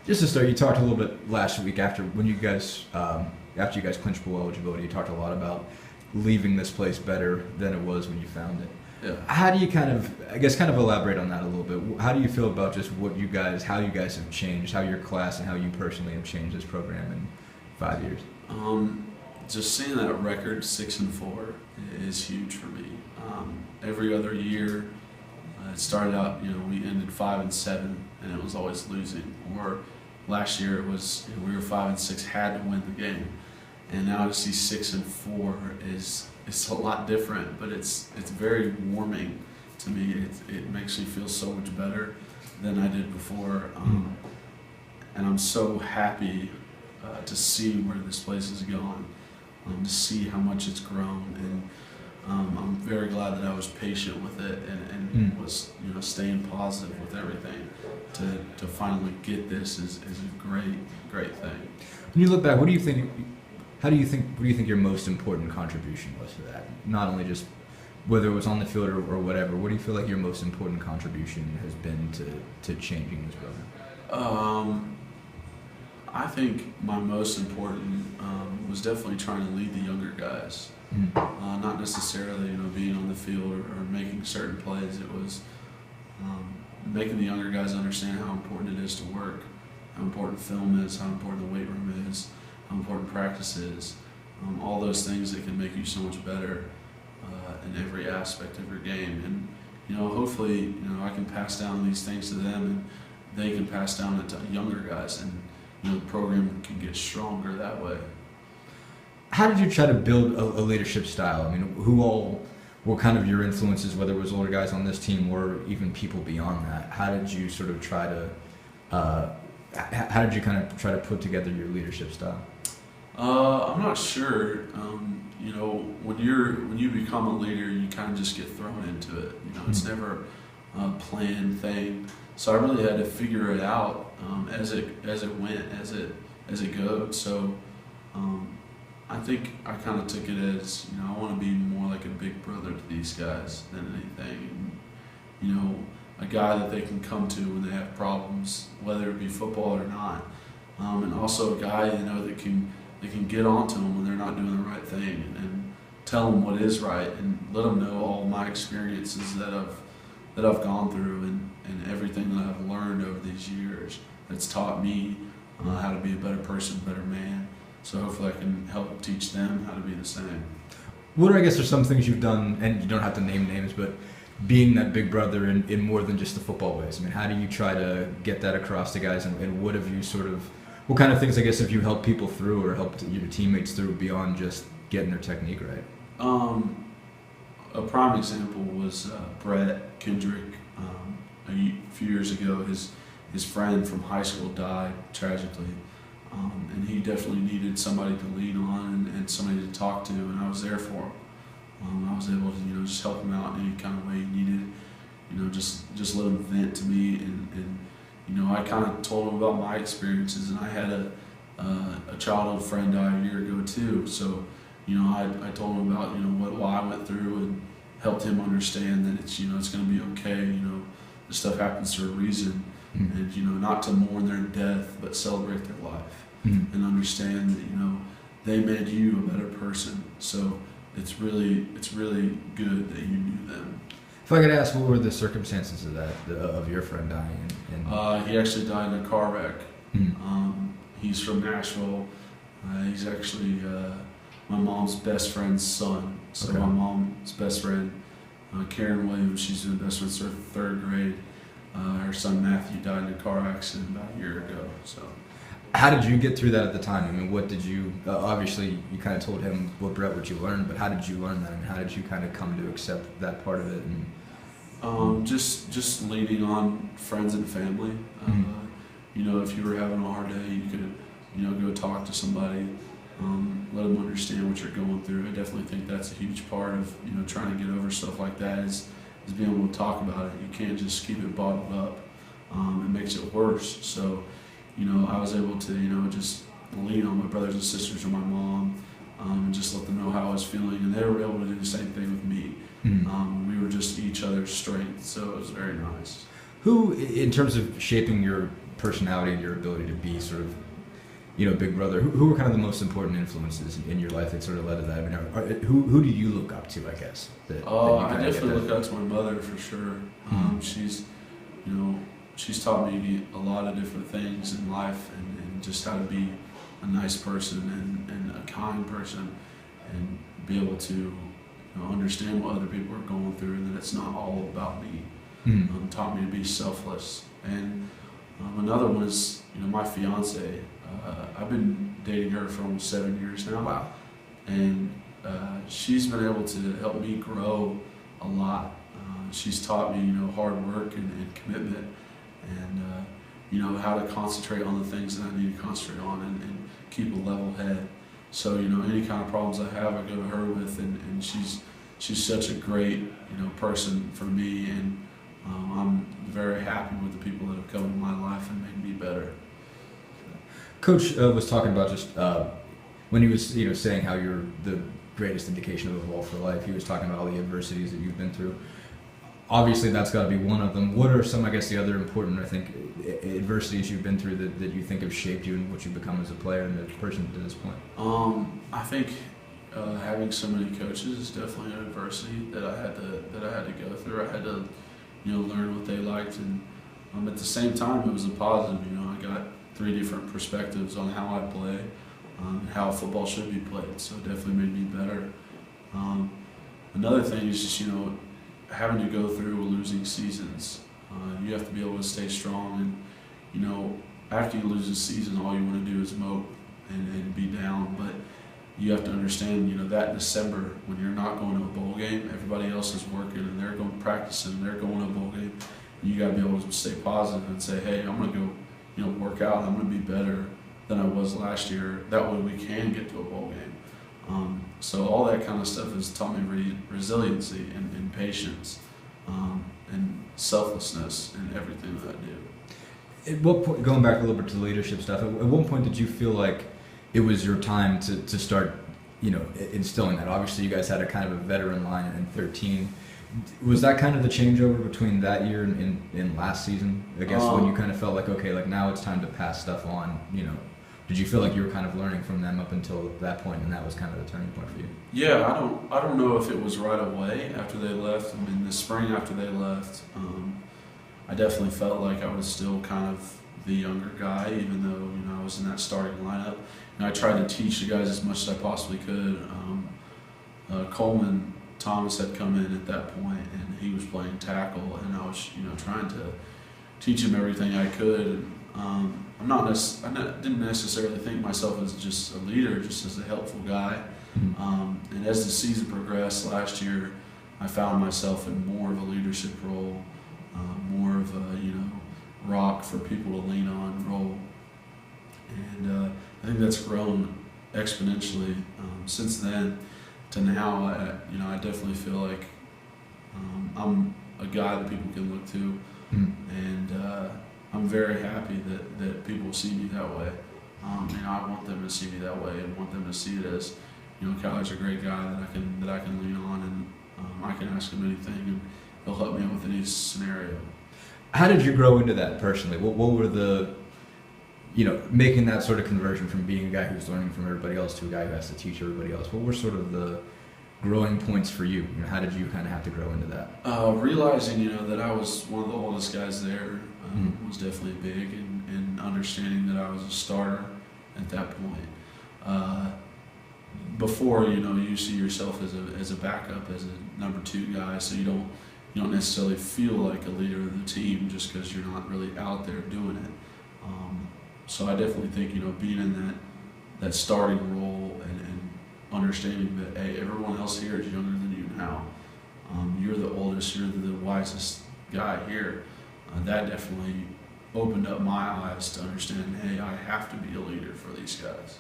Just to start, you talked a little bit last week after you guys clinched bowl eligibility. You talked a lot about leaving this place better than it was when you found it. Yeah. How do you kind of elaborate on that a little bit? How do you feel about just how you guys have changed, how your class and how you personally have changed this program in 5 years? Just seeing that record 6-4 is huge for me. Every other year, it started out, we ended 5-7, and it was always losing. Or last year it was we were 5-6, had to win the game, and now to see 6-4 it's a lot different. But it's very warming to me. It makes me feel so much better than I did before, and I'm so happy to see where this place has gone, to see how much it's grown, and I'm very glad that I was patient with it and was staying positive with everything to finally get this is a great thing. When you look back, what do you think your most important contribution was to that? Not only just whether it was on the field or whatever. What do you feel like your most important contribution has been to changing this program? I think my most important was definitely trying to lead the younger guys. Not necessarily, being on the field or making certain plays. It was making the younger guys understand how important it is to work, how important film is, how important the weight room is, how important practice is. All those things that can make you so much better in every aspect of your game. And hopefully, I can pass down these things to them, and they can pass down it to younger guys, and the program can get stronger that way. How did you try to build a leadership style? I mean, who all were kind of your influences, whether it was older guys on this team or even people beyond that? How did you sort of try to put together your leadership style? I'm not sure. When you become a leader, you kind of just get thrown into it. It's never a planned thing. So I really had to figure it out as it went, as it goes. So I think I kind of took it as I want to be more like a big brother to these guys than anything. And, a guy that they can come to when they have problems, whether it be football or not. And also a guy that can get onto them when they're not doing the right thing, and tell them what is right, and let them know all my experiences that I've gone through, and everything that I've learned over these years that's taught me how to be a better person, a better man. So hopefully I can help teach them how to be the same. What are some things you've done, and you don't have to name names, but being that big brother in more than just the football ways? I mean, how do you try to get that across to guys, and what have you what kind of things have you helped people through or helped your teammates through beyond just getting their technique right? A prime example was Brett Kendrick. A few years ago, his friend from high school died tragically, and he definitely needed somebody to lean on and somebody to talk to, and I was there for him. I was able to just help him out in any kind of way he needed. Just let him vent to me, and I kind of told him about my experiences, and I had a childhood friend die a year ago too. So I told him about what I went through, and helped him understand that it's it's going to be okay. This stuff happens for a reason, and not to mourn their death, but celebrate their life, and understand that they made you a better person. So it's really good that you knew them. If I could ask, what were the circumstances of that, of your friend dying? He actually died in a car wreck. He's from Nashville. He's actually my mom's best friend's son. So Okay. my mom's best friend, Karen Williams, she's been best friends since third grade. Her son Matthew died in a car accident about a year ago. So, how did you get through that at the time? I mean, what did you? Obviously, you kind of told him what you learned, but how did you learn that? I mean, how did you kind of come to accept that part of it? And just leaning on friends and family. If you were having a hard day, you could go talk to somebody. Let them understand what you're going through. I definitely think that's a huge part of trying to get over stuff like that is being able to talk about it. You can't just keep it bottled up. It makes it worse. So I was able to just lean on my brothers and sisters or my mom, and just let them know how I was feeling, and they were able to do the same thing with me. We were just each other's strength, so it was very nice. Who, in terms of shaping your personality and your ability to be sort of, big brother. Who were kind of the most important influences in your life that sort of led to that? I mean, who do you look up to, I guess? I definitely look up to my mother for sure. She's taught me a lot of different things in life and just how to be a nice person and a kind person and be able to understand what other people are going through and that it's not all about me. Taught me to be selfless. And another one is my fiance. I've been dating her for almost 7 years now. Wow. And she's been able to help me grow a lot. She's taught me hard work and commitment and how to concentrate on the things that I need to concentrate on and keep a level head. So any kind of problems I have, I go to her with, and she's such a great person for me, and I'm very happy with the people that have come into my life and made me better. Coach was talking about just when he was saying how you're the greatest indication of a ball for life. He was talking about all the adversities that you've been through. Obviously, that's got to be one of them. What are some, I guess, the other important, I think, adversities you've been through that you think have shaped you and what you've become as a player and a person to this point? I think having so many coaches is definitely an adversity that I had to go through. I had to learn what they liked, and at the same time, it was a positive. I got 3 different perspectives on how I play, and how football should be played. So it definitely made me better. Another thing is just having to go through losing seasons. You have to be able to stay strong, and after you lose a season, all you want to do is mope and be down. But you have to understand, that December when you're not going to a bowl game, everybody else is working and they're going practicing and they're going to a bowl game. And you got to be able to stay positive and say, hey, I'm going to go, work out. I'm going to be better than I was last year. That way we can get to a bowl game. So all that kind of stuff has taught me resiliency and patience and selflessness in everything that I do. At what point, going back a little bit to the leadership stuff, at what point did you feel like it was your time to start, instilling that? Obviously, you guys had a kind of a veteran line in 13. Was that kind of the changeover between that year and last season? I guess when you kind of felt like, okay, like now it's time to pass stuff on, Did you feel like you were kind of learning from them up until that point, and that was kind of the turning point for you? Yeah, I don't know if it was right away after they left. I mean, the spring after they left, I definitely felt like I was still kind of the younger guy, even though I was in that starting lineup. And I tried to teach the guys as much as I possibly could. Coleman Thomas had come in at that point, and he was playing tackle, and I was trying to teach him everything I could. I didn't necessarily think myself as just a leader, just as a helpful guy. And as the season progressed last year, I found myself in more of a leadership role, more of a rock for people to lean on role. And I think that's grown exponentially since then to now. I definitely feel like I'm a guy that people can look to, and I'm very happy that people see me that way. I want them to see me that way and want them to see it as, Kyler's a great guy that I can lean on, and I can ask him anything and he'll help me out with any scenario. How did you grow into that personally? What were the, making that sort of conversion from being a guy who's learning from everybody else to a guy who has to teach everybody else? What were sort of the growing points for you? How did you kind of have to grow into that? Realizing, that I was one of the oldest guys there was definitely big, and understanding that I was a starter at that point. Before, you see yourself as a backup, as a number 2 guy, so you don't necessarily feel like a leader of the team just because you're not really out there doing it. So I definitely think, being in that starting role and understanding that, hey, everyone else here is younger than you now. You're the oldest, you're the wisest guy here. That definitely opened up my eyes to understand, hey, I have to be a leader for these guys.